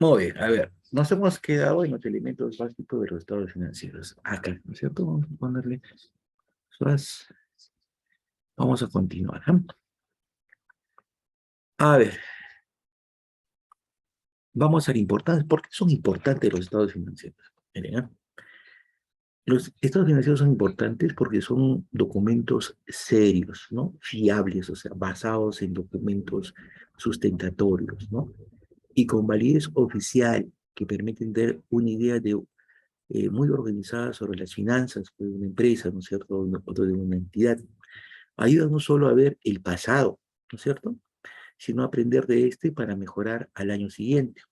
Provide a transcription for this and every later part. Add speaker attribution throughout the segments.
Speaker 1: Muy bien, a ver, nos hemos quedado en los elementos básicos de los estados financieros. Acá, ¿no es cierto? Vamos a ponerle, más. Vamos a continuar. A ver, vamos a la importancia. ¿Por qué son importantes los estados financieros? Miren, los estados financieros son importantes porque son documentos serios, ¿no? Fiables, o sea, basados en documentos sustentatorios, ¿no? Y con validez oficial que permiten dar una idea de, muy organizada sobre las finanzas de una empresa, ¿no es cierto? O de una entidad. Ayuda no solo a ver el pasado, ¿no es cierto? Sino a aprender de este para mejorar al año siguiente.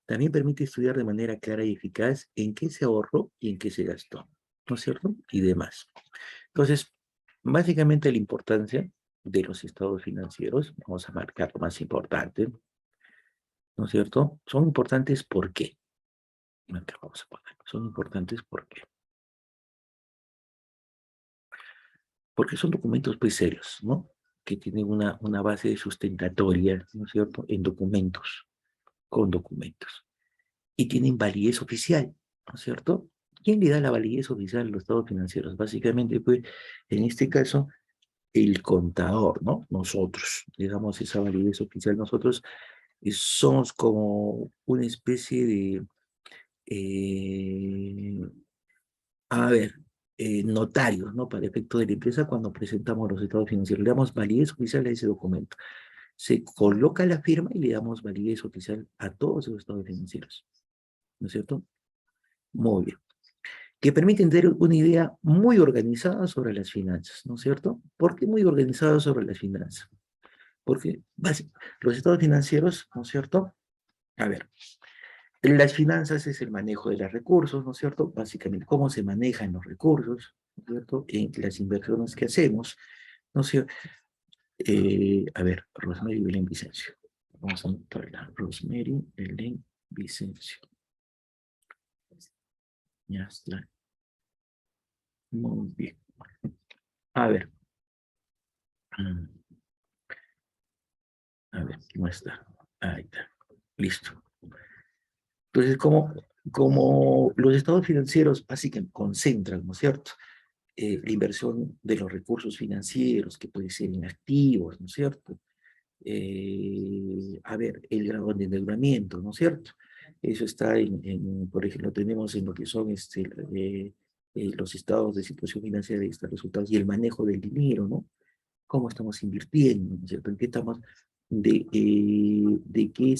Speaker 1: También permite estudiar de manera clara y eficaz en qué se ahorró y en qué se gastó, ¿no es cierto? Y demás. Entonces, básicamente la importancia de los estados financieros, vamos a marcar lo más importante, ¿no es cierto? Son importantes ¿por qué? Acá vamos a poner, son importantes ¿por qué? Porque son documentos pues serios, ¿no? Que tienen una base sustentatoria, ¿no es cierto? En documentos, con documentos. Y tienen validez oficial, ¿no es cierto? ¿Quién le da la validez oficial a los estados financieros? Básicamente, pues, en este caso, el contador, ¿no? Nosotros le damos esa validez oficial. Nosotros somos como una especie de, eh, a ver, notarios, ¿no? Para efecto de la empresa cuando presentamos los estados financieros. Le damos validez oficial a ese documento. Se coloca la firma y le damos validez oficial a todos esos estados financieros, ¿no es cierto? Muy bien. Que permiten tener una idea muy organizada sobre las finanzas, ¿no es cierto? ¿Por qué muy organizada sobre las finanzas? Porque los estados financieros, ¿no es cierto? A ver, las finanzas es el manejo de los recursos, ¿no es cierto? Básicamente, cómo se manejan los recursos, ¿no es cierto? En las inversiones que hacemos, ¿no es cierto? A ver, Rosemary Belén Vicencio. Vamos a anotarla. Rosemary Belén Vicencio. Ya está. Muy bien. A ver. A ver, ¿cómo está? Ahí está. Listo. Entonces, como los estados financieros básicamente concentran, ¿no es cierto? La inversión de los recursos financieros, que puede ser en activos, ¿no es cierto? A ver, el grado de endeudamiento, ¿no es cierto? Eso está por ejemplo, tenemos en lo que son los estados de situación financiera de estos resultados y el manejo del dinero, ¿no? Cómo estamos invirtiendo, ¿no es cierto? En qué estamos, de qué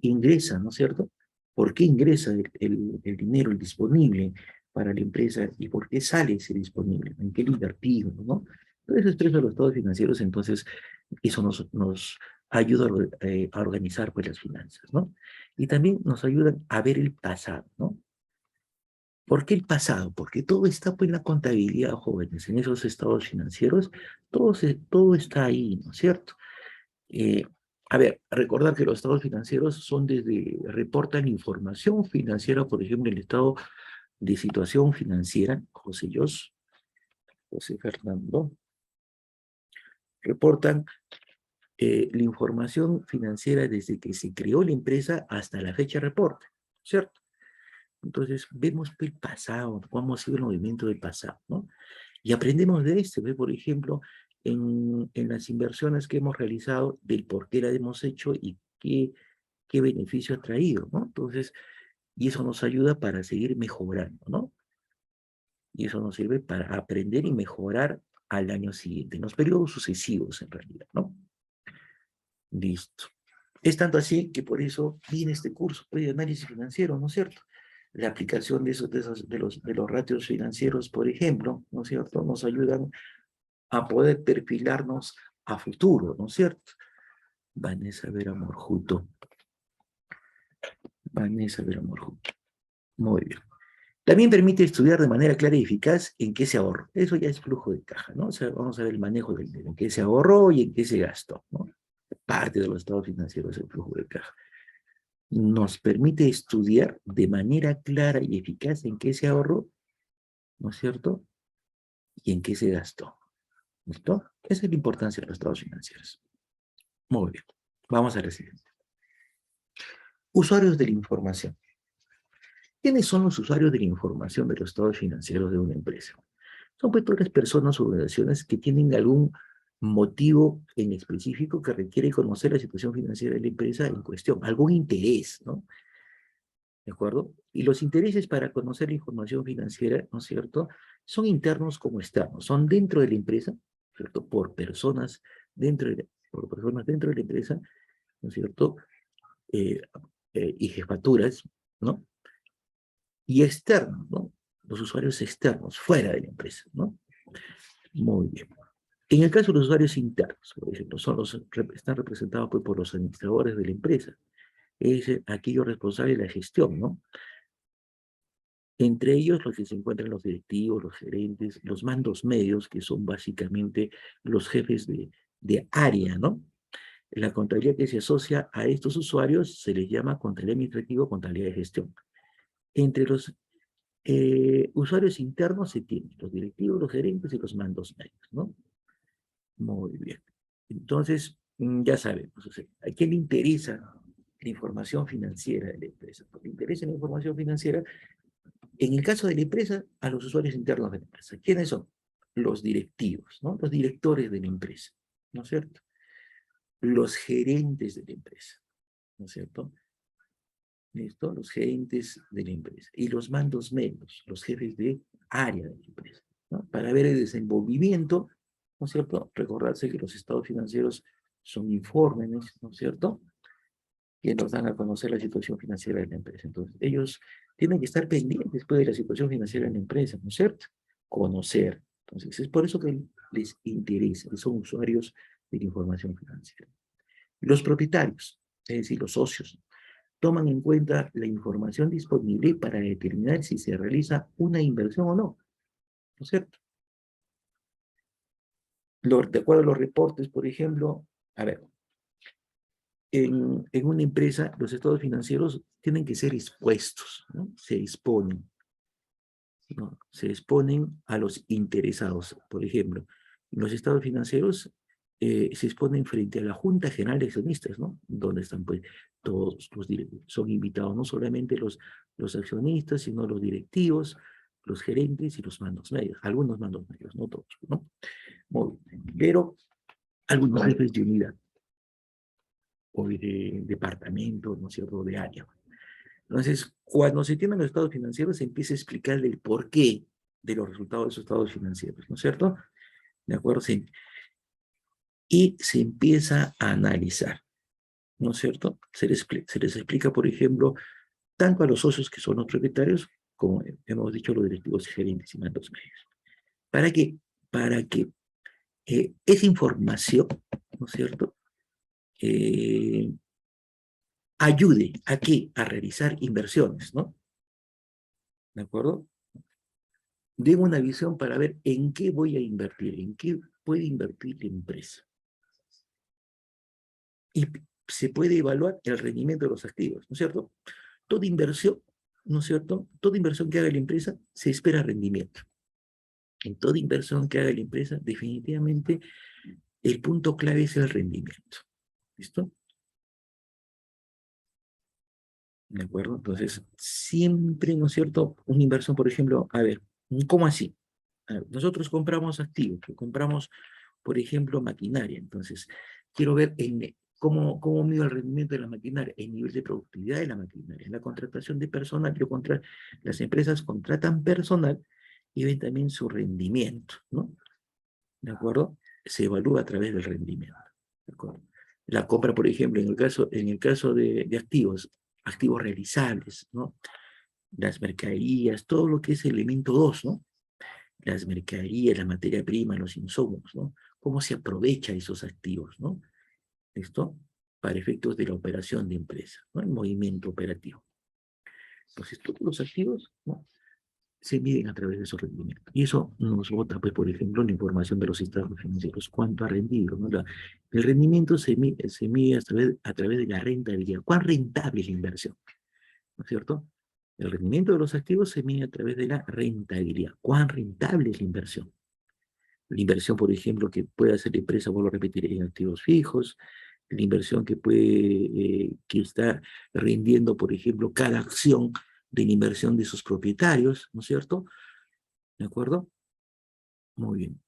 Speaker 1: ingresa, ¿no es cierto? ¿Por qué ingresa el dinero, el disponible para la empresa y por qué sale ese disponible? ¿En qué lo invertimos, no? Todo eso expresa los estados financieros, entonces eso nos ayuda a organizar pues las finanzas, ¿no? Y también nos ayudan a ver el pasado, ¿no? ¿Por qué el pasado? Porque todo está pues en la contabilidad, jóvenes, en esos estados financieros, todo está ahí, ¿no es cierto? Eh, a ver, recordar que los estados financieros son desde, reportan información financiera, por ejemplo, el estado de situación financiera, José Fernando, reportan la información financiera desde que se creó la empresa hasta la fecha de reporte, ¿cierto? Entonces, vemos el pasado, cómo ha sido el movimiento del pasado, ¿no? Y aprendemos de este, ¿ve? Por ejemplo, en las inversiones que hemos realizado, del por qué las hemos hecho y qué beneficio ha traído, ¿no? Entonces, y eso nos ayuda para seguir mejorando, ¿no? Y eso nos sirve para aprender y mejorar al año siguiente, en los periodos sucesivos, en realidad, ¿no? Listo. Es tanto así que por eso viene este curso de análisis financiero, ¿no es cierto? La aplicación de los ratios financieros, por ejemplo, ¿no es cierto? Nos ayudan a poder perfilarnos a futuro, ¿no es cierto? Vanessa Vera Morjuto. Vanessa Vera Morjuto. Muy bien. También permite estudiar de manera clara y eficaz en qué se ahorró. Eso ya es flujo de caja, ¿no? O sea, vamos a ver el manejo del dinero, en qué se ahorró y en qué se gastó, ¿no? Parte de los estados financieros es el flujo de caja. Nos permite estudiar de manera clara y eficaz en qué se ahorró, ¿no es cierto? Y en qué se gastó. ¿Listo? Esa es la importancia de los estados financieros. Muy bien. Vamos a la siguiente. Usuarios de la información. ¿Quiénes son los usuarios de la información de los estados financieros de una empresa? Son pues todas las personas o organizaciones que tienen algún motivo en específico que requiere conocer la situación financiera de la empresa en cuestión, algún interés, ¿no? ¿De acuerdo? Y los intereses para conocer la información financiera, ¿no es cierto?, son internos como externos, son dentro de la empresa, ¿cierto?, por personas dentro de la empresa, ¿no es cierto?, eh, y jefaturas, ¿no?, y externos, ¿no?, los usuarios externos, fuera de la empresa, ¿no? Muy bien. En el caso de los usuarios internos, por ejemplo, están representados pues, por los administradores de la empresa, es aquellos responsables de la gestión, ¿no? Entre ellos los que se encuentran los directivos, los gerentes, los mandos medios, que son básicamente los jefes de área, ¿no? La contabilidad que se asocia a estos usuarios se les llama contabilidad administrativa o contabilidad de gestión. Entre los usuarios internos se tienen los directivos, los gerentes y los mandos medios, ¿no? Muy bien. Entonces, ya sabemos, o sea, ¿a quién le interesa la información financiera de la empresa? Porque le interesa la información financiera, en el caso de la empresa, a los usuarios internos de la empresa. ¿Quiénes son? Los directivos, ¿no? Los directores de la empresa, ¿no es cierto? Los gerentes de la empresa, ¿no es cierto? ¿Listo? Los gerentes de la empresa. Y los mandos medios, los jefes de área de la empresa, ¿no? Para ver el desenvolvimiento, ¿no es cierto? Recordarse que los estados financieros son informes, ¿no es cierto?, que nos dan a conocer la situación financiera de la empresa. Entonces, ellos tienen que estar pendientes pues, de la situación financiera de la empresa, ¿no es cierto? Conocer. Entonces, es por eso que les interesa, son usuarios de la información financiera. Los propietarios, es decir, los socios, toman en cuenta la información disponible para determinar si se realiza una inversión o no, ¿no es cierto? De acuerdo a los reportes, por ejemplo, a ver, en una empresa los estados financieros tienen que ser expuestos, ¿no? Se exponen, ¿no? Se exponen a los interesados. Por ejemplo, los estados financieros se exponen frente a la Junta General de Accionistas, ¿no? Donde están pues todos los directivos. Son invitados no solamente los accionistas, sino los directivos, los gerentes y los mandos medios. Algunos mandos medios, no todos, ¿no? Muy bien. Pero algunos jefes de unidad o de departamento, ¿no es cierto?, de área. Entonces, cuando se tienen los estados financieros, se empieza a explicar el porqué de los resultados de esos estados financieros, ¿no es cierto? ¿De acuerdo? Y se empieza a analizar, ¿no es cierto? Se les explica, por ejemplo, tanto a los socios que son los propietarios, como hemos dicho, los directivos y gerentes y mandos medios. ¿Para qué? Para que esa información, ¿no es cierto?, eh, ayude a qué? A realizar inversiones, ¿no? ¿De acuerdo? Den una visión para ver en qué voy a invertir, en qué puede invertir la empresa. Y se puede evaluar el rendimiento de los activos, ¿no es cierto? Toda inversión, ¿no es cierto? Toda inversión que haga la empresa se espera rendimiento. En toda inversión que haga la empresa, definitivamente el punto clave es el rendimiento. ¿Listo? ¿De acuerdo? Entonces, siempre, ¿no es cierto? Una inversión, por ejemplo, a ver, ¿cómo así? A ver, nosotros compramos activos, compramos, por ejemplo, maquinaria. Entonces, quiero ver cómo mido el rendimiento de la maquinaria, el nivel de productividad de la maquinaria, la contratación de personal. Las empresas contratan personal y ven también su rendimiento, ¿no? ¿De acuerdo? Se evalúa a través del rendimiento. ¿De acuerdo? La compra, por ejemplo, en el caso de activos realizables, ¿no? Las mercaderías, todo lo que es elemento 2, ¿no? Las mercaderías, la materia prima, los insumos, ¿no? Cómo se aprovecha esos activos, ¿no? ¿Listo? Para efectos de la operación de empresa, ¿no? El movimiento operativo. Entonces, todos los activos, ¿no?, se miden a través de esos rendimientos. Y eso nos bota, pues, por ejemplo, la información de los estados financieros, cuánto ha rendido, ¿no? El rendimiento se mide a través de la rentabilidad. ¿Cuán rentable es la inversión? ¿No es cierto? El rendimiento de los activos se mide a través de la rentabilidad. ¿Cuán rentable es la inversión? La inversión, por ejemplo, que puede hacer la empresa, vuelvo a repetir, en activos fijos, la inversión que que está rindiendo, por ejemplo, cada acción de la inversión de sus propietarios, ¿no es cierto? ¿De acuerdo? Muy bien.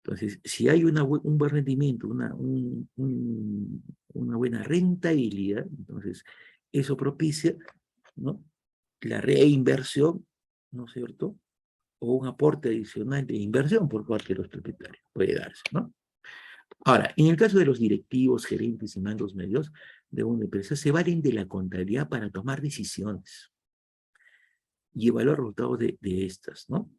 Speaker 1: Entonces, si hay un buen rendimiento, una buena rentabilidad, entonces eso propicia, ¿no? La reinversión, ¿no es cierto? O un aporte adicional de inversión por parte de los propietarios. Puede darse, ¿no? Ahora, en el caso de los directivos, gerentes y mandos medios de una empresa, se valen de la contabilidad para tomar decisiones y evaluar los resultados de estas, ¿no?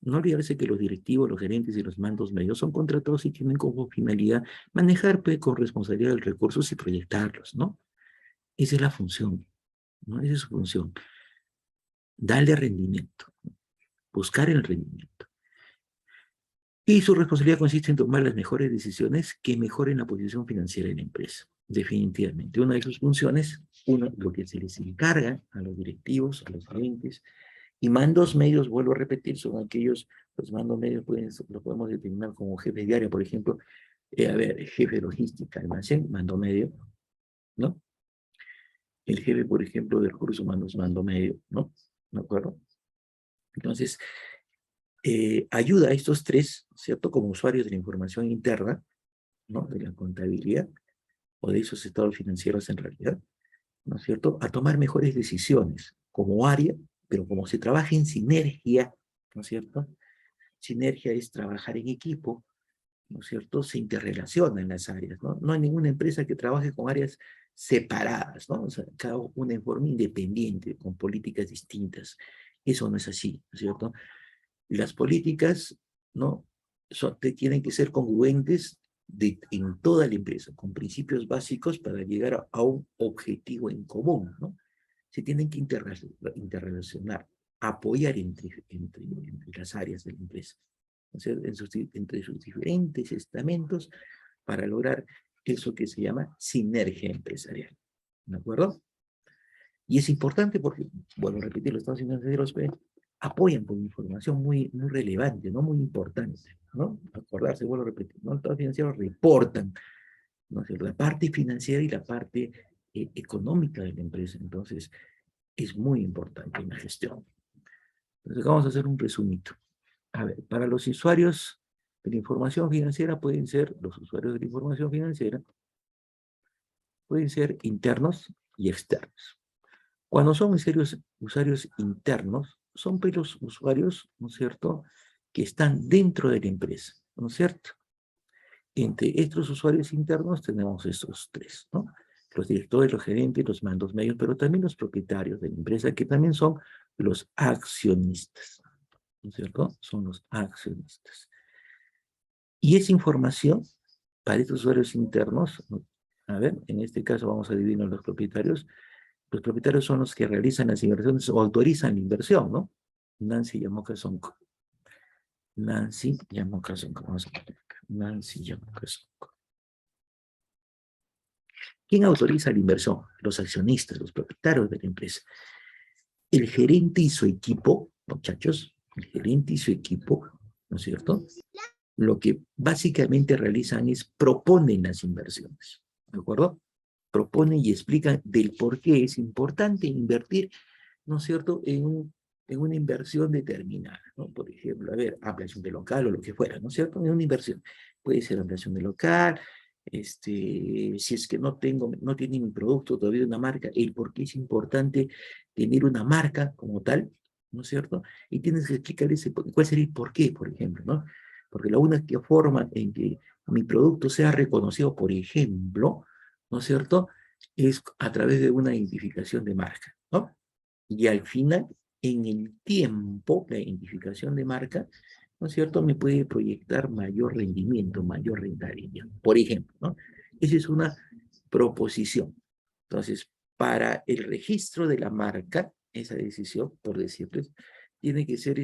Speaker 1: No olvidarse que los directivos, los gerentes y los mandos medios son contratados y tienen como finalidad manejar pues, con responsabilidad los recursos y proyectarlos, ¿no? Esa es la función, ¿no? Esa es su función. Darle rendimiento, buscar el rendimiento. Y su responsabilidad consiste en tomar las mejores decisiones que mejoren la posición financiera de la empresa. Definitivamente. Una de sus funciones, lo que se les encarga a los directivos, a los gerentes, y mandos medios, vuelvo a repetir, son aquellos, los mandos medios lo podemos determinar como jefe de área, por ejemplo, jefe de logística, almacén, mando medio, ¿no? El jefe, por ejemplo, de recursos humanos, mando medio, ¿no? ¿De acuerdo? Entonces, ayuda a estos tres, ¿cierto? Como usuarios de la información interna, ¿no? De la contabilidad o de esos estados financieros en realidad, ¿no es cierto? A tomar mejores decisiones como área, pero como se trabaja en sinergia, ¿no es cierto? Sinergia es trabajar en equipo, ¿no es cierto? Se interrelacionan las áreas, ¿no? No hay ninguna empresa que trabaje con áreas separadas, ¿no? O sea, cada una en forma independiente, con políticas distintas. Eso no es así, ¿no es cierto? Las políticas, ¿no? Tienen que ser congruentes en toda la empresa, con principios básicos para llegar a un objetivo en común, ¿no? Se tienen que interrelacionar, apoyar entre las áreas de la empresa, o sea, entre sus diferentes estamentos para lograr eso que se llama sinergia empresarial. ¿De acuerdo? Y es importante porque, vuelvo a repetir, los estados financieros apoyan con información muy relevante, ¿no? Muy importante, ¿no? Acordarse, vuelvo a repetir, ¿no? Los estados financieros reportan, ¿no? La parte financiera y la parte económica de la empresa. Entonces, es muy importante en la gestión. Entonces, vamos a hacer un resumito. A ver, para los usuarios de la información financiera pueden ser, los usuarios de la información financiera, pueden ser internos y externos. Cuando son usuarios internos, son pues los usuarios, ¿no es cierto?, que están dentro de la empresa, ¿no es cierto? Entre estos usuarios internos tenemos estos tres, ¿no? Los directores, los gerentes, los mandos medios, pero también los propietarios de la empresa, que también son los accionistas, ¿no es cierto? Son los accionistas. Y esa información, para estos usuarios internos, a ver, en este caso vamos a dividir en los propietarios. Los propietarios son los que realizan las inversiones o autorizan la inversión, ¿no? Nancy Yamoka Sonko. Nancy Yamoka Sonko. Vamos a poner acá. Nancy Yamoka Sonko. ¿Quién autoriza la inversión? Los accionistas, los propietarios de la empresa. El gerente y su equipo, muchachos, el gerente y su equipo, ¿no es cierto? Lo que básicamente realizan es proponen las inversiones, ¿de acuerdo? Proponen y explican del por qué es importante invertir, ¿no es cierto?, en una inversión determinada, ¿no? Por ejemplo, a ver, ampliación de local o lo que fuera, ¿no es cierto? En una inversión. Puede ser ampliación de local, si es que no tiene mi producto todavía una marca, el por qué es importante tener una marca como tal, ¿no es cierto? Y tienes que explicar cuál sería el por qué, por ejemplo, ¿no? Porque la única forma en que mi producto sea reconocido, por ejemplo, ¿no es cierto?, es a través de una identificación de marca, ¿no? Y al final, en el tiempo, la identificación de marca, ¿no es cierto?, me puede proyectar mayor rendimiento, mayor rentabilidad. Por ejemplo, ¿no? Esa es una proposición. Entonces, para el registro de la marca, esa decisión, por decirles, tiene que ser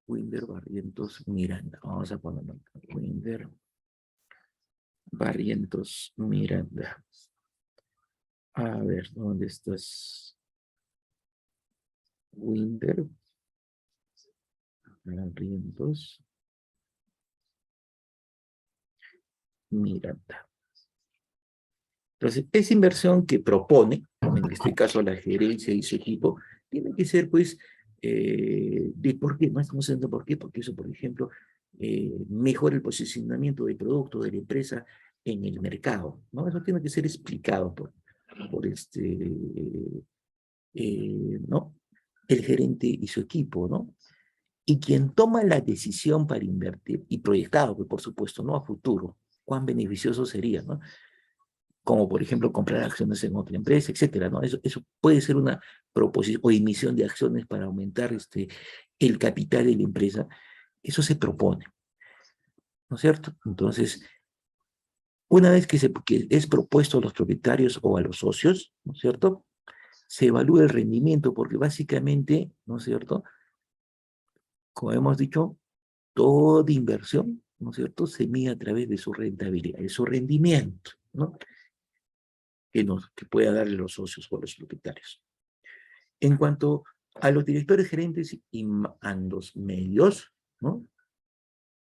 Speaker 1: Winder Barrientos Miranda. Vamos a ponerlo acá. Winder Barrientos Miranda. A ver, ¿dónde estás? Winder Barrientos Miranda. Entonces, esa inversión que propone, en este caso la gerencia y su equipo, tiene que ser, pues, de por qué, no estamos diciendo por qué, porque eso, por ejemplo, mejora el posicionamiento del producto, de la empresa en el mercado, ¿no? Eso tiene que ser explicado por ¿no? El gerente y su equipo, ¿no? Y quien toma la decisión para invertir, y proyectado, pues, por supuesto, no a futuro, cuán beneficioso sería, ¿no? Como por ejemplo comprar acciones en otra empresa, etcétera, ¿no? Eso puede ser una proposición o emisión de acciones para aumentar el capital de la empresa. Eso se propone, ¿no es cierto? Entonces, una vez que es propuesto a los propietarios o a los socios, ¿no es cierto? Se evalúa el rendimiento porque básicamente, ¿no es cierto? Como hemos dicho, toda inversión, ¿no es cierto?, se mide a través de su rentabilidad, de su rendimiento, ¿no?, que pueda darle los socios o los propietarios. En cuanto a los directores gerentes y mandos medios, ¿no?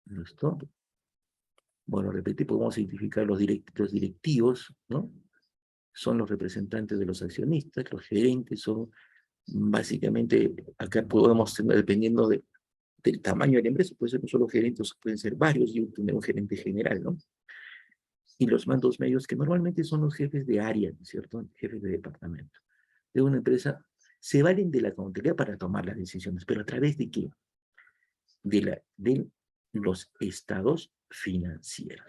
Speaker 1: ¿Listo? Bueno, repito, podemos identificar los directivos, ¿no? Son los representantes de los accionistas, los gerentes son básicamente, acá podemos tener, dependiendo del tamaño de la empresa, puede ser no solo gerentes, pueden ser varios, y tener un gerente general, ¿no? Y los mandos medios, que normalmente son los jefes de área, ¿no es cierto? Jefes de departamento. De una empresa, se valen de la contabilidad para tomar las decisiones, pero ¿a través de qué? De los estados financieros.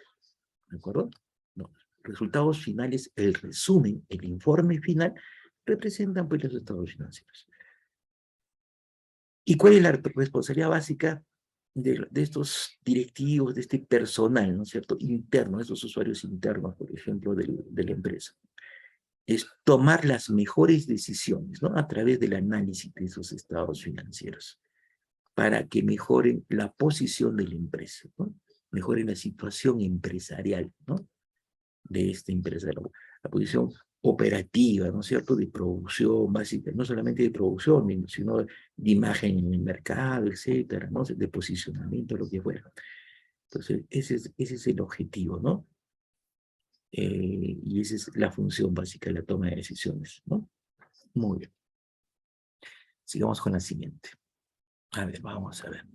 Speaker 1: ¿De acuerdo? No. Resultados finales, el resumen, el informe final, representan pues los estados financieros. ¿Y cuál es la responsabilidad básica de estos directivos, de este personal, ¿no es cierto?, interno, de estos usuarios internos, por ejemplo, de la empresa? Es tomar las mejores decisiones, ¿no?, a través del análisis de esos estados financieros, para que mejoren la posición de la empresa, ¿no?, mejoren la situación empresarial, ¿no?, de esta empresa, la posición operativa, ¿no es cierto?, de producción básica, no solamente de producción, sino de imagen en el mercado, etcétera, ¿no?, de posicionamiento, lo que fuera. Entonces, ese es el objetivo, ¿no? Y esa es la función básica de la toma de decisiones, ¿no? Muy bien. Sigamos con la siguiente. A ver, vamos a ver.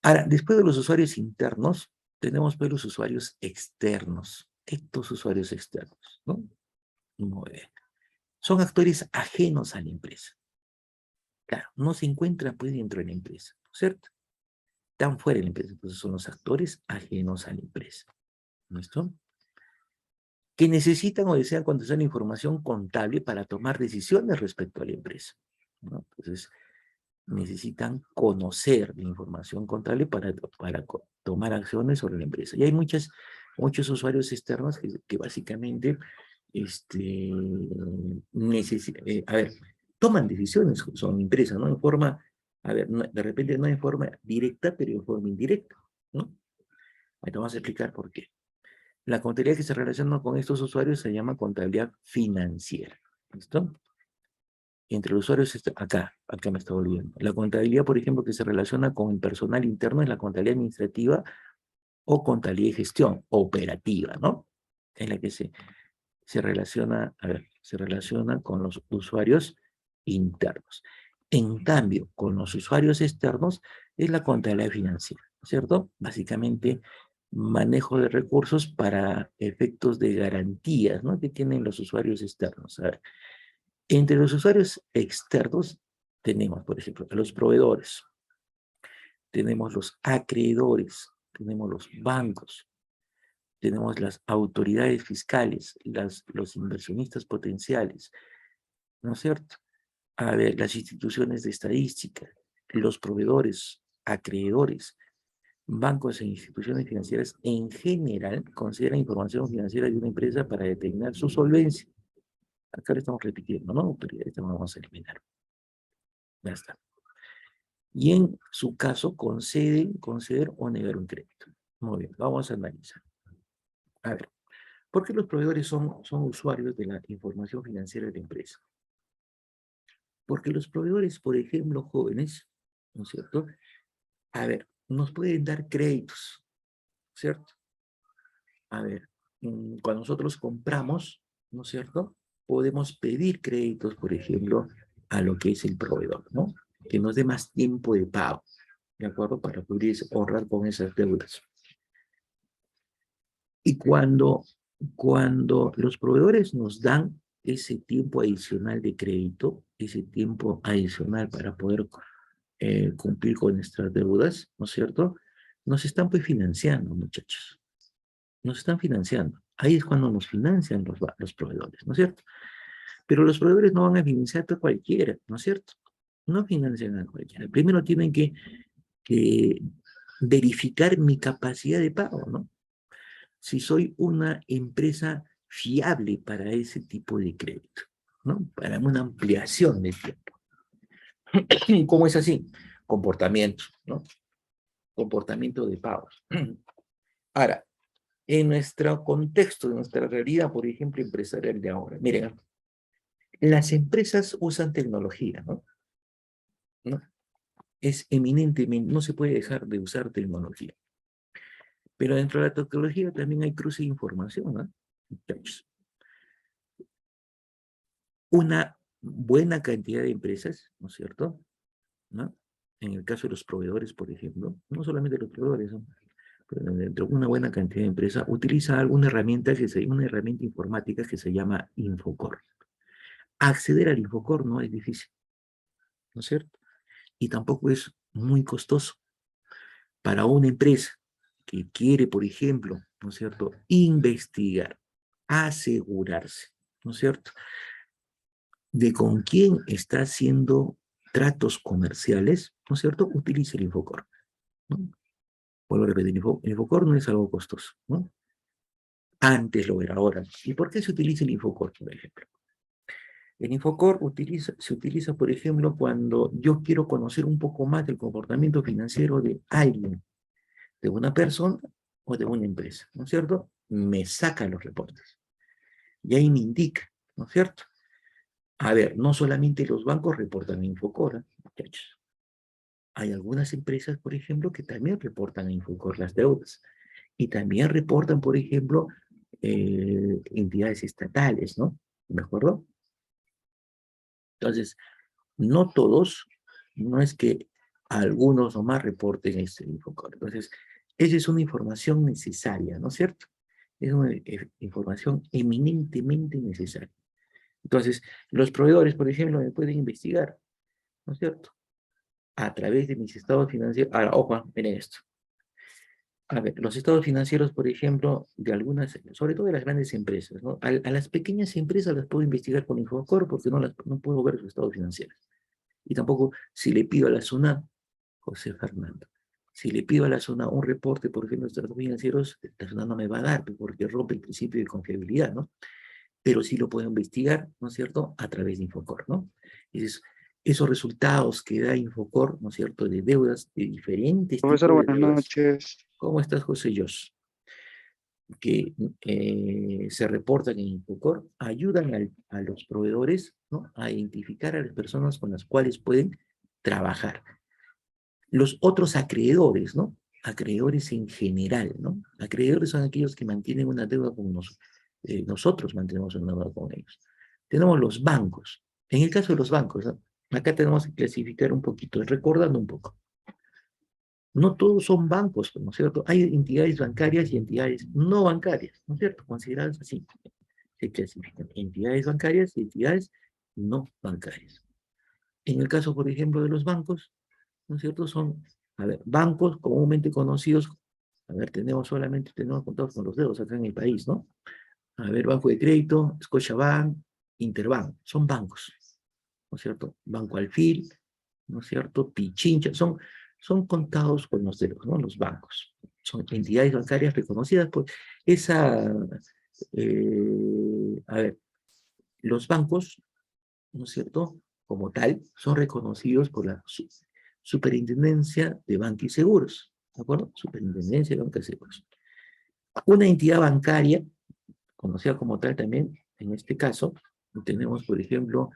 Speaker 1: Ahora, después de los usuarios internos, tenemos pues los usuarios externos. Estos usuarios externos, ¿no? Muy bien. Son actores ajenos a la empresa. Claro, no se encuentran pues dentro de la empresa, ¿no es cierto? Están fuera de la empresa, entonces son los actores ajenos a la empresa. ¿Listo? Que necesitan o desean conocer la información contable para tomar decisiones respecto a la empresa, ¿no? Entonces, necesitan conocer la información contable para tomar acciones sobre la empresa. Y hay muchos usuarios externos que básicamente a ver, toman decisiones son empresas, ¿no? En forma, a ver, de repente no en forma directa, pero en forma indirecta, ¿no? Ahí te vamos a explicar por qué. La contabilidad que se relaciona con estos usuarios se llama contabilidad financiera. ¿Listo? Entre los usuarios, acá me estaba olvidando. La contabilidad, por ejemplo, que se relaciona con el personal interno es la contabilidad administrativa o contabilidad de gestión operativa, ¿no? Es la que se relaciona, se relaciona con los usuarios internos. En cambio, con los usuarios externos es la contabilidad financiera, ¿cierto? Básicamente, manejo de recursos para efectos de garantías, ¿no?, que tienen los usuarios externos. A ver, entre los usuarios externos tenemos, por ejemplo, a los proveedores, tenemos los acreedores, tenemos los bancos, tenemos las autoridades fiscales, los inversionistas potenciales, ¿no es cierto? A ver, las instituciones de estadística, los proveedores, acreedores, bancos e instituciones financieras en general consideran información financiera de una empresa para determinar su solvencia. Acá le estamos repitiendo, ¿no? Pero esta no vamos a eliminar. Ya está. Y en su caso conceder o negar un crédito. Muy bien, vamos a analizar. A ver, ¿por qué los proveedores son usuarios de la información financiera de la empresa? Porque los proveedores, por ejemplo, jóvenes, ¿no es cierto? A ver, nos pueden dar créditos, ¿cierto? A ver, cuando nosotros compramos, ¿no es cierto? Podemos pedir créditos, por ejemplo, a lo que es el proveedor, ¿no? Que nos dé más tiempo de pago, ¿de acuerdo? Para poder ahorrar con esas deudas. Y cuando los proveedores nos dan ese tiempo adicional de crédito, ese tiempo adicional para poder cumplir con nuestras deudas, ¿no es cierto? Nos están pues financiando, muchachos. Nos están financiando. Ahí es cuando nos financian los proveedores, ¿no es cierto? Pero los proveedores no van a financiar a cualquiera, ¿no es cierto? No financian a cualquiera. Primero tienen que verificar mi capacidad de pago, ¿no? Si soy una empresa fiable para ese tipo de crédito, ¿no? Para una ampliación de tiempo. ¿Cómo es así? Comportamiento, ¿no? Comportamiento de pagos. Ahora, en nuestro contexto, en nuestra realidad, por ejemplo, empresarial de ahora, miren, las empresas usan tecnología, ¿no? ¿No? Es eminentemente, no se puede dejar de usar tecnología. Pero dentro de la tecnología también hay cruce de información, ¿no? Muchachos. Una buena cantidad de empresas, ¿no es cierto? ¿No? En el caso de los proveedores, por ejemplo, no solamente los proveedores, ¿no? Pero dentro de una buena cantidad de empresas utiliza alguna herramienta, una herramienta informática que se llama Infocor. Acceder al Infocor no es difícil, ¿no es cierto? Y tampoco es muy costoso para una empresa que quiere, por ejemplo, ¿no es cierto?, investigar, asegurarse, ¿no es cierto?, de con quién está haciendo tratos comerciales, ¿no es cierto?, utilice el Infocor, ¿no? Vuelvo a repetir, el Infocor no es algo costoso, ¿no? Antes lo era, ahora. ¿Y por qué se utiliza el Infocor, por ejemplo? El Infocor se utiliza, por ejemplo, cuando yo quiero conocer un poco más del comportamiento financiero de alguien, de una persona o de una empresa, ¿no es cierto? Me saca los reportes. Y ahí me indica, ¿no es cierto? A ver, no solamente los bancos reportan a Infocor, muchachos. Hay algunas empresas, por ejemplo, que también reportan a Infocor las deudas. Y también reportan, por ejemplo, entidades estatales, ¿no? ¿De acuerdo? Entonces, no todos, no es que algunos nomás reporten este Infocor. Entonces, esa es una información necesaria, ¿no es cierto? Es una información eminentemente necesaria. Entonces, los proveedores, por ejemplo, me pueden investigar, ¿no es cierto? A través de mis estados financieros. Ahora, ojo, miren esto. A ver, los estados financieros, por ejemplo, de algunas, sobre todo de las grandes empresas, ¿no? A las pequeñas empresas las puedo investigar con Infocor porque no puedo ver sus estados financieros. Y tampoco si le pido a la SUNAT, José Fernando, si le pido a la SUNAT un reporte, por ejemplo, de estados financieros, la SUNAT no me va a dar porque rompe el principio de confiabilidad, ¿no? Pero sí lo puedo investigar, ¿no es cierto?, a través de Infocor, ¿no? Es, esos resultados que da Infocor, ¿no es cierto?, de deudas, de diferentes
Speaker 2: Profesor,
Speaker 1: tipos de
Speaker 2: buenas
Speaker 1: deudas.
Speaker 2: noches.
Speaker 1: ¿Cómo estás, José Jos? Que se reportan en Infocor, ayudan a los proveedores, ¿no?, a identificar a las personas con las cuales pueden trabajar. Los otros acreedores, ¿no? Acreedores en general, ¿no? Acreedores son aquellos que mantienen una deuda con nosotros. Nosotros mantenemos una deuda con ellos. Tenemos los bancos. En el caso de los bancos, ¿no? Acá tenemos que clasificar un poquito, recordando un poco. No todos son bancos, ¿no es cierto? Hay entidades bancarias y entidades no bancarias, ¿no es cierto? Consideradas así. Se clasifican entidades bancarias y entidades no bancarias. En el caso, por ejemplo, de los bancos, ¿no es cierto? Son, a ver, bancos comúnmente conocidos, a ver, tenemos contados con los dedos acá en el país, ¿no? A ver, Banco de Crédito, Scotiabank, Interbank, son bancos, ¿no es cierto? Banco Alfil, ¿no es cierto? Pichincha, son contados con los dedos, ¿no? Los bancos. Son entidades bancarias reconocidas por esa, a ver, los bancos, ¿no es cierto?, como tal, son reconocidos por la Superintendencia de Banca y Seguros, ¿de acuerdo? Superintendencia de Banca y Seguros. Una entidad bancaria, conocida como tal también, en este caso, tenemos, por ejemplo,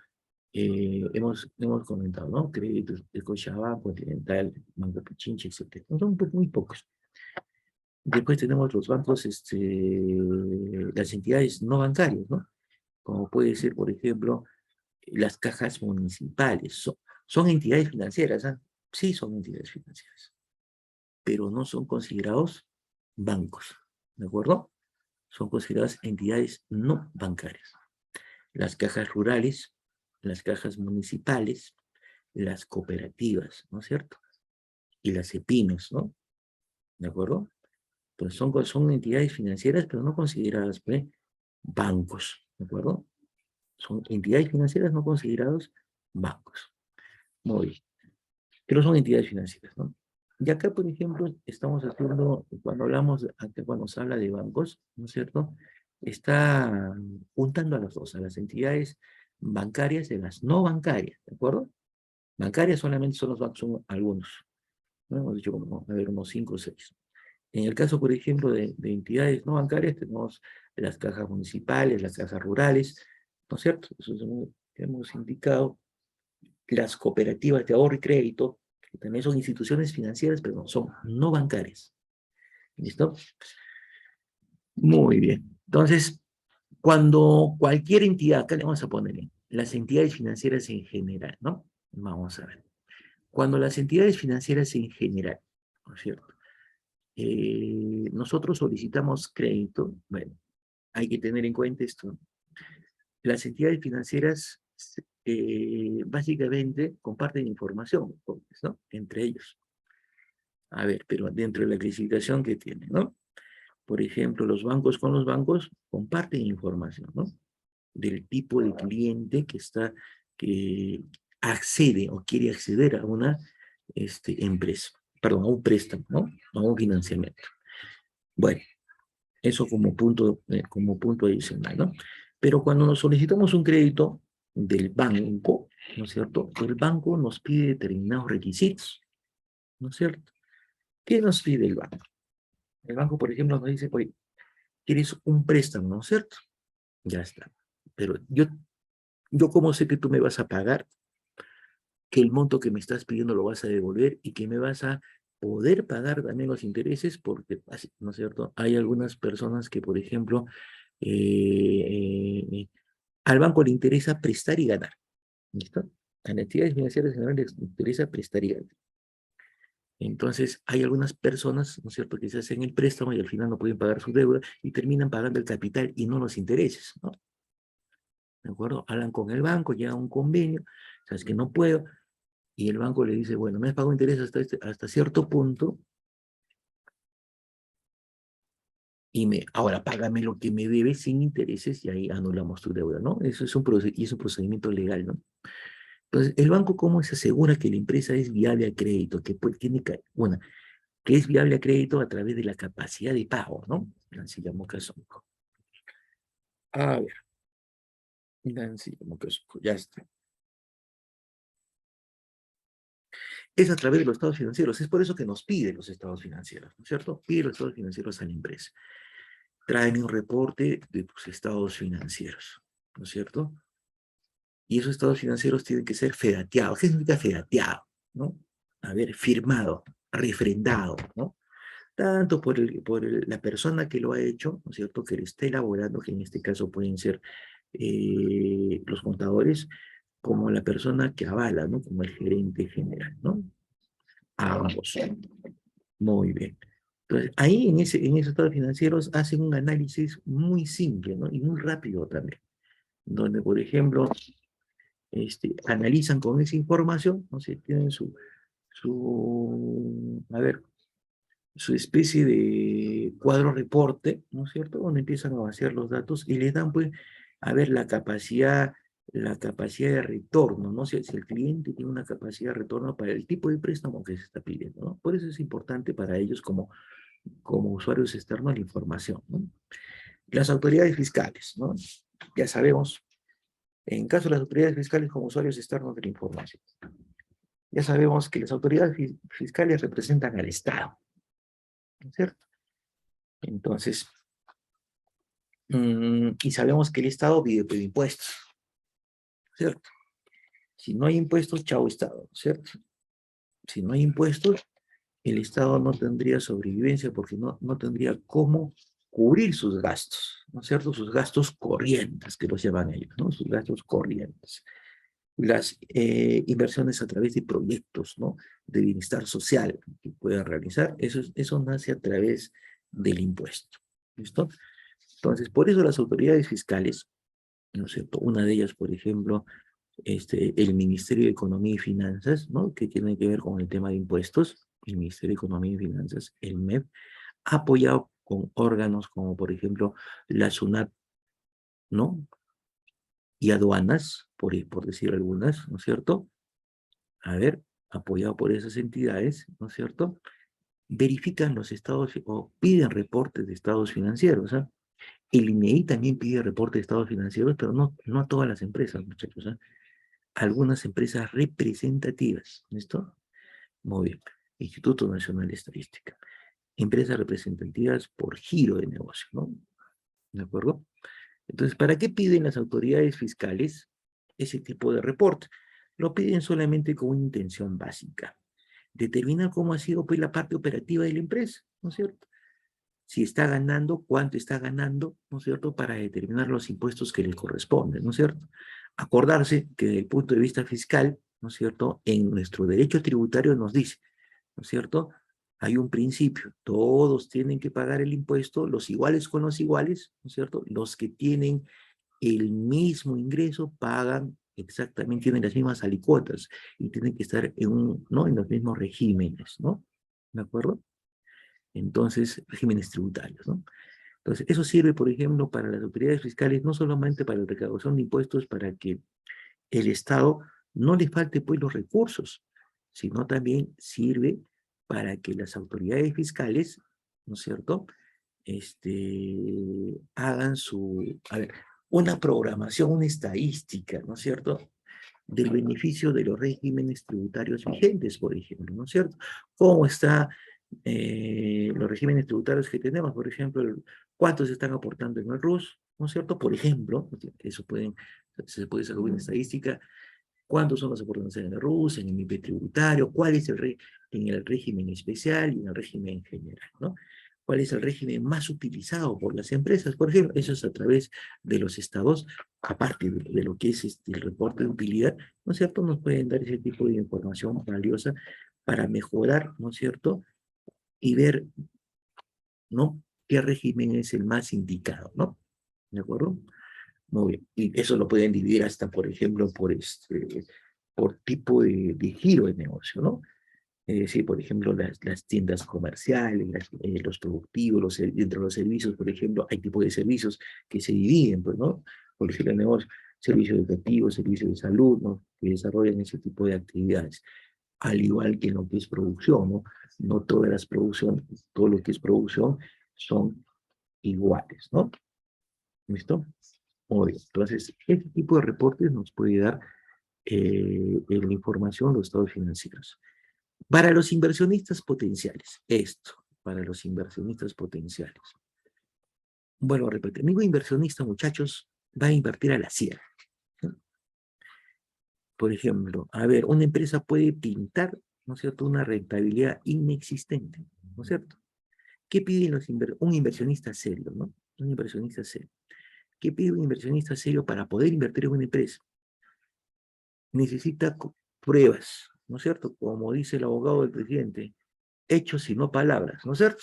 Speaker 1: hemos comentado, ¿no? Créditos de Scotiabank, Continental, Banco Pichincha, etc. No son muy pocos. Después tenemos los bancos, las entidades no bancarias, ¿no? Como puede ser, por ejemplo, las cajas municipales. Son entidades financieras, ¿ah? Sí, son entidades financieras, pero no son considerados bancos, ¿de acuerdo? Son consideradas entidades no bancarias. Las cajas rurales, las cajas municipales, las cooperativas, ¿no es cierto? Y las EPIMES, ¿no? ¿De acuerdo? Pues son entidades financieras, pero no consideradas pues, bancos, ¿de acuerdo? Son entidades financieras no considerados bancos. Muy bien. Pero son entidades financieras, ¿no? Y acá, por ejemplo, estamos haciendo, cuando hablamos, acá cuando se habla de bancos, ¿no es cierto? Está juntando a las dos, a las entidades bancarias y a las no bancarias, ¿de acuerdo? Bancarias solamente son los bancos, son algunos, ¿no? Hemos dicho como, a ver, unos 5 o 6. En el caso, por ejemplo, de entidades no bancarias, tenemos las cajas municipales, las cajas rurales, ¿no es cierto? Eso hemos indicado. Las cooperativas de ahorro y crédito, que también son instituciones financieras, pero no son no bancarias. ¿Listo? Muy bien. Entonces, cuando cualquier entidad, acá le vamos a poner las entidades financieras en general, ¿no? Vamos a ver. Cuando las entidades financieras en general, ¿no es cierto? Nosotros solicitamos crédito, bueno, hay que tener en cuenta esto. Las entidades financieras básicamente comparten información, ¿no? Entre ellos. A ver, pero dentro de la clasificación que tienen, ¿no? Por ejemplo, los bancos con los bancos comparten información, ¿no? Del tipo de cliente que accede o quiere acceder a una empresa, perdón, a un préstamo, ¿no? A un financiamiento. Bueno, eso como punto adicional, ¿no? Pero cuando nos solicitamos un crédito del banco, ¿no es cierto? El banco nos pide determinados requisitos, ¿no es cierto? ¿Qué nos pide el banco? El banco, por ejemplo, nos dice, oye, quieres un préstamo, ¿no es cierto? Ya está. Pero yo cómo sé que tú me vas a pagar, que el monto que me estás pidiendo lo vas a devolver y que me vas a poder pagar también los intereses, porque, ¿no es cierto? Hay algunas personas que, por ejemplo, al banco le interesa prestar y ganar. ¿Listo? A las entidades financieras generales les interesa prestar y ganar. Entonces, hay algunas personas, ¿no es cierto?, que se hacen el préstamo y al final no pueden pagar su deuda y terminan pagando el capital y no los intereses, ¿no? ¿De acuerdo? Hablan con el banco, llega a un convenio, sabes que no puedo, y el banco le dice, bueno, me has pagado intereses hasta cierto punto, ahora págame lo que me debes sin intereses y ahí anulamos tu deuda, ¿no? Eso es y es un procedimiento legal, ¿no? Entonces, el banco, ¿cómo se asegura que la empresa es viable a crédito? Que es viable a crédito a través de la capacidad de pago, ¿no? Así llamó caso. A ver, Nancy, como que ya está. Es a través de los estados financieros. Es por eso que nos pide los estados financieros, ¿no es cierto? Pide los estados financieros a la empresa. Tráeme un reporte de tus estados financieros, ¿no es cierto? Y esos estados financieros tienen que ser fedateados. ¿Qué significa fedateado? ¿No? A ver, firmado, refrendado, ¿no? Tanto la persona que lo ha hecho, ¿no es cierto?, que le esté elaborando, que en este caso pueden ser los contadores, como la persona que avala, ¿no?, como el gerente general, ¿no? Ambos. Muy bien. Entonces, ahí en esos estados financieros hacen un análisis muy simple, ¿no? Y muy rápido también, donde, por ejemplo, analizan con esa información, no sé, tienen a ver, su especie de cuadro reporte, ¿no es cierto? Donde empiezan a vaciar los datos y les dan, pues, a ver la capacidad de retorno, ¿no? Si el cliente tiene una capacidad de retorno para el tipo de préstamo que se está pidiendo, ¿no? Por eso es importante para ellos como usuarios externos la información, ¿no? Las autoridades fiscales, ¿no? Ya sabemos, en caso de las autoridades fiscales como usuarios externos de la información, ya sabemos que las autoridades fiscales representan al Estado, ¿no es cierto? Entonces, y sabemos que el Estado vive por impuestos, ¿cierto? Si no hay impuestos, chao Estado, ¿cierto? Si no hay impuestos, el Estado no tendría sobrevivencia porque no tendría cómo cubrir sus gastos, ¿no es cierto? Sus gastos corrientes, que los llaman ellos, ¿no? Sus gastos corrientes. Las inversiones a través de proyectos, ¿no? De bienestar social que puedan realizar, eso nace a través del impuesto. ¿Listo? Entonces, por eso las autoridades fiscales, ¿no es cierto? Una de ellas, por ejemplo, el Ministerio de Economía y Finanzas, ¿no? Que tiene que ver con el tema de impuestos, el Ministerio de Economía y Finanzas, el MEP, ha apoyado con órganos como, por ejemplo, la SUNAT, ¿no? Y aduanas, por decir algunas, ¿no es cierto? A ver, apoyado por esas entidades, ¿no es cierto? Verifican los estados o piden reportes de estados financieros, ¿ah? El INEI también pide reportes de estados financieros, pero no a todas las empresas, muchachos, ¿ah? Algunas empresas representativas, ¿listo? Muy bien. Instituto Nacional de Estadística. Empresas representativas por giro de negocio, ¿no? ¿De acuerdo? Entonces, ¿para qué piden las autoridades fiscales ese tipo de reporte? Lo piden solamente con una intención básica. Determinar cómo ha sido pues, la parte operativa de la empresa, ¿no es cierto? Si está ganando, cuánto está ganando, ¿no es cierto? Para determinar los impuestos que le corresponden, ¿no es cierto? Acordarse que desde el punto de vista fiscal, ¿no es cierto? En nuestro derecho tributario nos dice, ¿no es cierto? Hay un principio, todos tienen que pagar el impuesto, los iguales con los iguales, ¿no es cierto? Los que tienen el mismo ingreso pagan exactamente, tienen las mismas alicuotas y tienen que estar ¿no? En los mismos regímenes, ¿no? ¿De acuerdo? Entonces, regímenes tributarios, ¿no? Entonces, eso sirve, por ejemplo, para las autoridades fiscales, no solamente para la recaudación de impuestos, para que el Estado no le falte pues los recursos, sino también sirve para que las autoridades fiscales, ¿no es cierto?, hagan a ver, una programación, una estadística, ¿no es cierto?, del beneficio de los regímenes tributarios vigentes, por ejemplo, ¿no es cierto? ¿Cómo están los regímenes tributarios que tenemos? Por ejemplo, ¿cuántos están aportando en el RUS? ¿No es cierto? Por ejemplo, se puede sacar una estadística. ¿Cuántos son los aportaciones en el RUS, en el MIP tributario? ¿Cuál es en el régimen especial y en el régimen general, ¿no? ¿Cuál es el régimen más utilizado por las empresas? Por ejemplo, eso es a través de los estados, aparte de lo que es el reporte de utilidad, ¿no es cierto? Nos pueden dar ese tipo de información valiosa para mejorar, ¿no es cierto? Y ver, ¿no? ¿Qué régimen es el más indicado, ¿no? ¿De acuerdo? Muy bien. Y eso lo pueden dividir hasta, por ejemplo, por tipo de giro de negocio, ¿no? Es decir, por ejemplo, las tiendas comerciales, los productivos, dentro de los servicios, por ejemplo, hay tipos de servicios que se dividen, pues, ¿no? Por ejemplo, el negocio, servicios educativos, servicios de salud, ¿no? Que desarrollan ese tipo de actividades. Al igual que en lo que es producción, ¿no? No todas las producciones, todo lo que es producción son iguales, ¿no? ¿Listo? Muy bien. Entonces, este tipo de reportes nos puede dar la información, los estados financieros. Para los inversionistas potenciales, para los inversionistas potenciales. Bueno, repetir, ningún inversionista, muchachos, va a invertir a la ciega. ¿No? Por ejemplo, a ver, una empresa puede pintar, ¿no es cierto?, una rentabilidad inexistente, ¿no es cierto? ¿Qué pide un inversionista serio, ¿no? Un inversionista serio. ¿Qué pide un inversionista serio para poder invertir en una empresa? Necesita pruebas, ¿no es cierto? Como dice el abogado del presidente, hechos y no palabras, ¿no es cierto?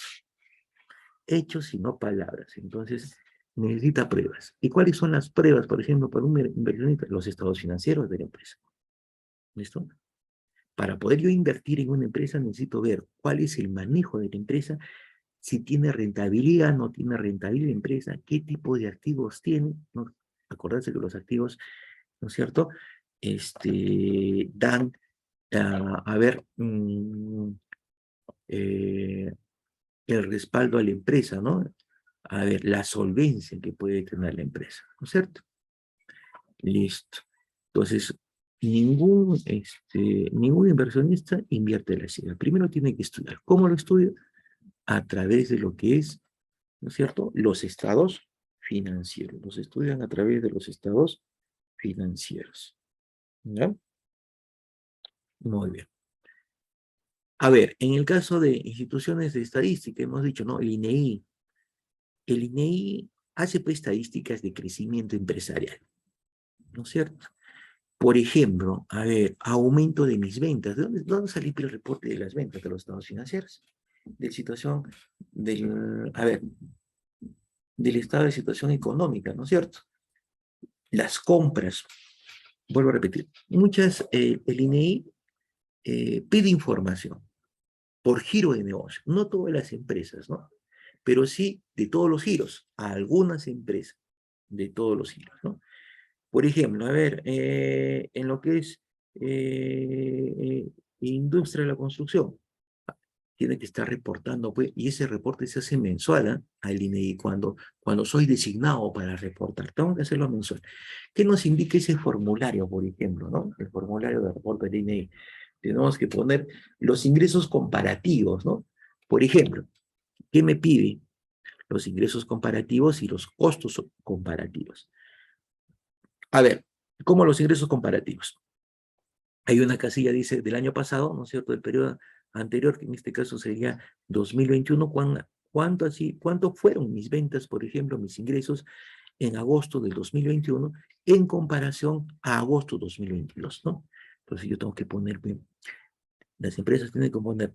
Speaker 1: Hechos y no palabras. Entonces, necesita pruebas. ¿Y cuáles son las pruebas, por ejemplo, para un inversionista? Los estados financieros de la empresa. ¿Listo? Para poder yo invertir en una empresa, necesito ver cuál es el manejo de la empresa, si tiene rentabilidad, no tiene rentabilidad la empresa, qué tipo de activos tiene, ¿no? Acordarse que los activos, ¿no es cierto? Dan, a ver, el respaldo a la empresa, ¿no? A ver, la solvencia que puede tener la empresa, ¿no es cierto? Listo. Entonces, ningún inversionista invierte la ciudad. Primero tiene que estudiar. ¿Cómo lo estudia? A través de lo que es, ¿no es cierto? Los estados financieros. Los estudian a través de los estados financieros. ¿Ya? Muy bien. A ver, en el caso de instituciones de estadística, hemos dicho, ¿no? El INEI hace pues estadísticas de crecimiento empresarial, ¿no es cierto? Por ejemplo, a ver, aumento de mis ventas. ¿De dónde salió el reporte de las ventas de los estados financieros? De situación a ver, del estado de situación económica, ¿no es cierto? Las compras, vuelvo a repetir, el INEI pide información por giro de negocio, no todas las empresas, ¿no? Pero sí de todos los giros, a algunas empresas de todos los giros, ¿no? Por ejemplo, a ver, en lo que es industria de la construcción, tiene que estar reportando, pues, y ese reporte se hace mensual, ¿eh? Al INEI, cuando soy designado para reportar, tengo que hacerlo mensual. ¿Qué nos indica ese formulario, por ejemplo, ¿no? El formulario de reporte del INEI. Tenemos que poner los ingresos comparativos, ¿no? Por ejemplo, ¿qué me pide? Los ingresos comparativos y los costos comparativos. A ver, ¿cómo los ingresos comparativos? Hay una casilla, dice, del año pasado, ¿no es cierto?, del periodo anterior, que en este caso sería 2021, ¿cuánto fueron mis ventas, por ejemplo, mis ingresos en agosto del 2021 en comparación a agosto 2022, ¿no? Entonces yo tengo que poner, las empresas tienen que poner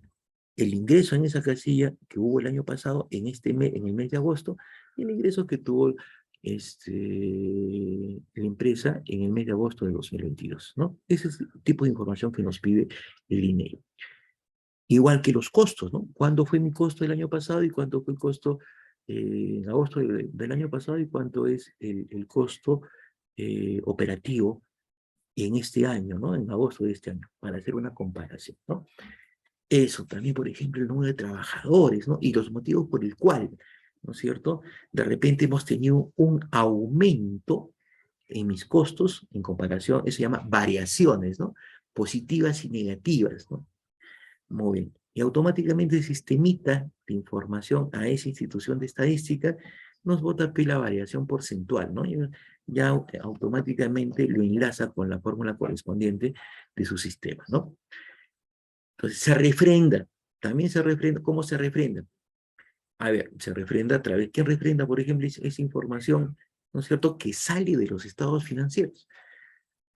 Speaker 1: el ingreso en esa casilla que hubo el año pasado, en el mes de agosto, y el ingreso que tuvo la empresa en el mes de agosto de 2022, ¿no? Ese es el tipo de información que nos pide el INEI. Igual que los costos, ¿no? ¿Cuándo fue mi costo el año pasado y cuánto fue el costo en agosto del año pasado y cuánto es el costo operativo en este año, ¿no? En agosto de este año, para hacer una comparación, ¿no? Eso, también, por ejemplo, el número de trabajadores, ¿no? Y los motivos por el cual, ¿no es cierto? De repente hemos tenido un aumento en mis costos en comparación, eso se llama variaciones, ¿no? Positivas y negativas, ¿no? Muy bien. Y automáticamente el sistemita de información a esa institución de estadística nos bota aquí la variación porcentual, ¿no? Ya automáticamente lo enlaza con la fórmula correspondiente de su sistema, ¿no? Entonces se refrenda. También se refrenda. ¿Cómo se refrenda? A ver, se refrenda a través. ¿Quién refrenda, por ejemplo, esa información, ¿no es cierto?, que sale de los estados financieros?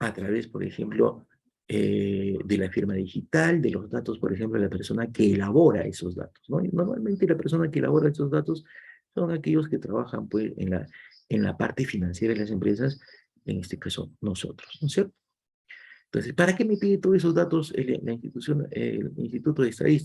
Speaker 1: A través, por ejemplo, de la firma digital, de los datos, por ejemplo, de la persona que elabora esos datos, ¿no? Y normalmente la persona que elabora esos datos son aquellos que trabajan, pues, en la parte financiera de las empresas, en este caso nosotros, ¿no es cierto? Entonces, ¿para qué me pide todos esos datos la institución, el Instituto de Estadística?